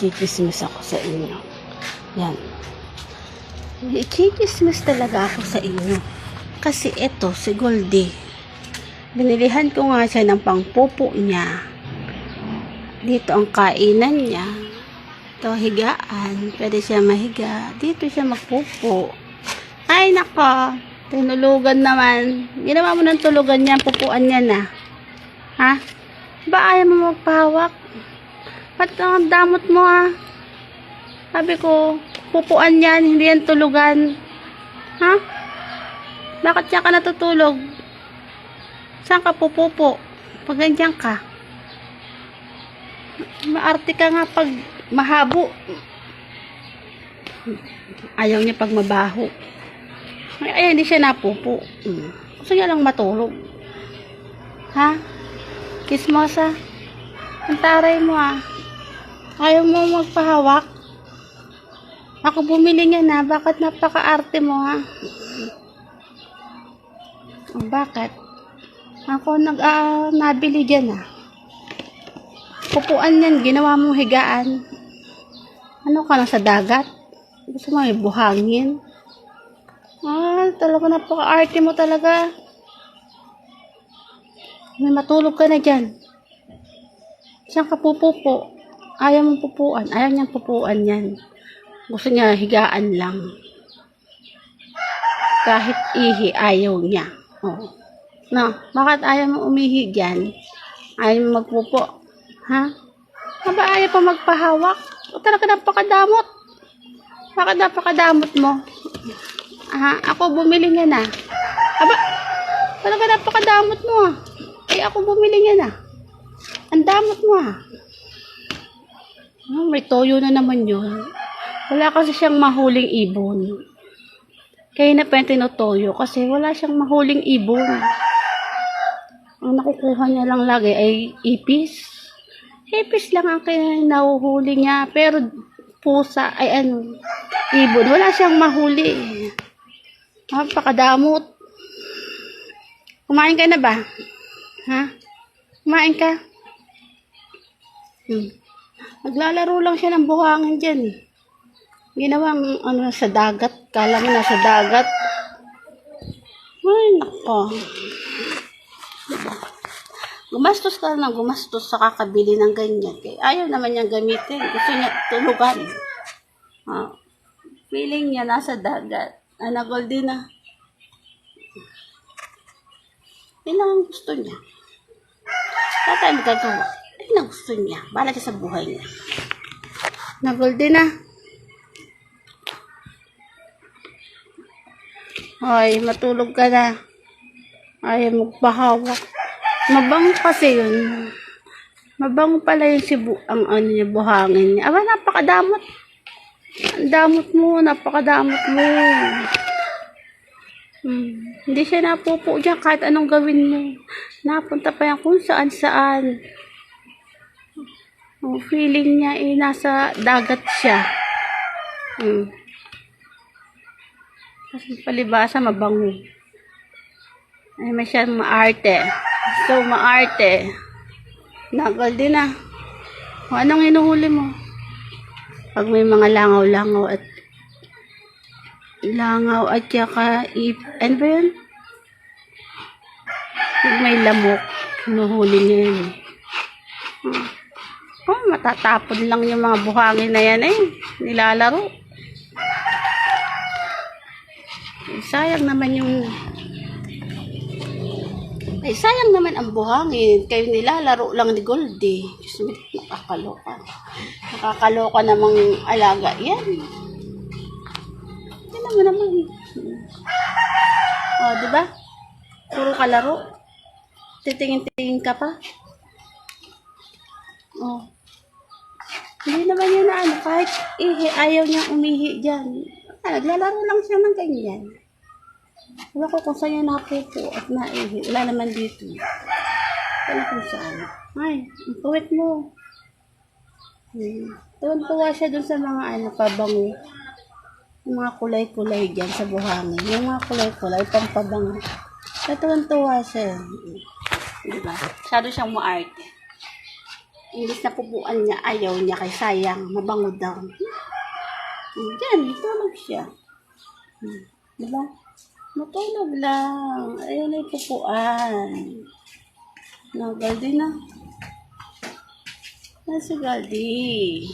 Chichismis ako sa inyo. Yan. Chichismis talaga ako sa inyo. Kasi ito, si Goldie. Binilihan ko nga siya ng pangpupo niya. Dito ang kainan niya. Ito, higaan. Pwede siya mahiga. Dito siya magpupo. Ay, nako. Tinulugan naman. Ginawa mo ng tulugan niya. Pupuan niya na. Ha? Ba ayaw mo magpahawak? Ba't ang damot mo Sabi ko, pupuan yan, hindi yan tulugan. Ha? Bakit siya ka natutulog? Saan ka pupupo? Pag ganyan ka. Maarte ka nga pag mahabo. Ayaw niya pag mabaho. Ay, hindi siya napupo. Gusto niya lang matulog. Ha? Kismosa. Ang taray mo Ayaw mo magpahawak? Ako bumili niya na. Bakit napaka-arte mo Bakit? Ako nabili dyan Pupuan yan. Ginawa mong higaan. Ano ka lang sa dagat? Gusto mo may buhangin? Talaga napaka-arte mo talaga. May matulog ka na dyan. Saan ka pupupo? Ayaw mong pupuan. Ayaw niyang pupuan yan. Gusto niya higaan lang. Kahit ihi, ayaw niya. Bakit ayaw mo umihi dyan? Ayaw mo magpupo? Ha? Aba, ayaw pa magpahawak? Talaga napakadamot. Bakit napakadamot mo? Ako bumili niya na. Aba, talaga napakadamot mo ako bumili niya na. Ang damot mo may toyo na naman yun. Wala kasi siyang mahuling ibon. Kaya na pa yung tinutoyo kasi wala siyang mahuling ibon. Ang nakukuha niya lang lagi ay ipis. Ipis lang ang nahuhuli niya. Pero pusa ay ibon. Wala siyang mahuli. Napakadamot. Kumain ka na ba? Kumain ka? Naglalaro lang siya ng buhangin dyan Ginawang sa dagat. Kala mo nasa dagat. Ay, nako. Gumastos ka lang gumastos sa kakabili ng ganyan. Kaya ayaw naman niyang gamitin. Gusto niya tulugan. Feeling niya nasa dagat. Goldie na. Yun lang ang gusto niya. Wala tayo magagawa. Yun ang gusto niya. Bahala siya sa buhay niya. Goldie na. Ay, matulog ka na. Ayaw magpahawak. Mabango kasi yun. Mabango pala yung niya, buhangin niya. Aba, napakadamot. Ang damot mo, napakadamot mo. Hindi siya napupo dyan kahit anong gawin mo. Napunta pa yan kung saan-saan. Feeling niya nasa dagat siya. Kasi palibasa mabango. Ay, may siyang maarte. So, maarte. Goldie na. Anong hinuhuli mo? Pag may mga langaw-langaw at saka ano ba yun? Pag may lamok, hinuhuli niya yun. Matatapon lang yung mga buhangin na yan nilalaro. Sayang naman ang buhangin. Kayo nilalaro lang ni Goldie. Nakakaloka. Nakakaloka namang alaga yan. Tignan mo naman. Diba? Puro kalaro. Titingin-tingin ka pa. Hindi naman yun kahit ayaw niyang umihi dyan. Naglalaro lang siya ng ganyan. Wala ko kung saan niya napupo at naihi. Wala naman dito. Wala kung saan. Ay, ang puwet mo. Tuwan-tuwa siya dun sa mga pabango. Yung mga kulay-kulay dyan sa buhangin. Yung mga kulay-kulay, pampabango. Tuwan-tuwa siya. Diba? Masyado siyang maarte. Imbis na pupuan niya, ayaw niya kay sayang, mabango daw. Diyan, tulog siya. Diba? Matulog lang. Ayaw na ipupuan. No, Galdi na. Si Galdi.